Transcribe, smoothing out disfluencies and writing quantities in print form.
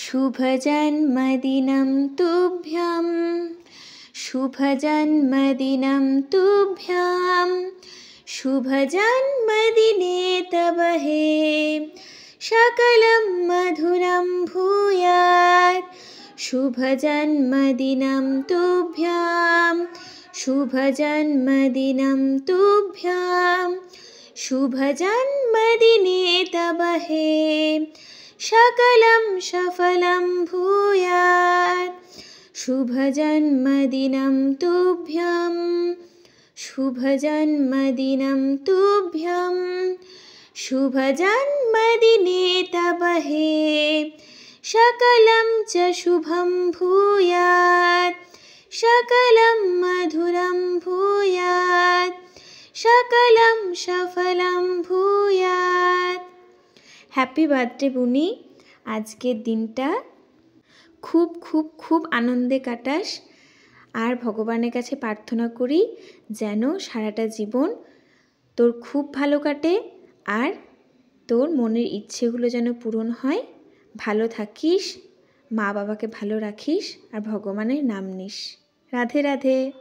शुभजन्मदिनं तुभ्यं शुभजन्मदिनं तुभ्यं शुभजन्मदिने तव हे सकलं मधुरं भूयात् शुभजन्मदिनं तुभ्यं शुभजन्मदिनं तुभ्यं शुभजन्मदिने तव हे सकलं सफलं भूयात् शुभजन्मदिनं तुभ्यं शुभजन्मदिनं तुभ्यं शुभजन्मदिने तव हे सकलं च शुभं भूयात् सकलं मधुरं भूयात् सकलं सफलं भूयात्। হ্যাপি বার্থডে বুনি। আজকের দিনটা খুব খুব খুব আনন্দে কাটাস। আর ভগবানের কাছে প্রার্থনা করি যেন সারাটা জীবন তোর খুব ভালো কাটে আর তোর মনের ইচ্ছেগুলো যেন পূরণ হয়। ভালো থাকিস, মা বাবাকে ভালো রাখিস আর ভগবানের নাম নিস। রাধে রাধে।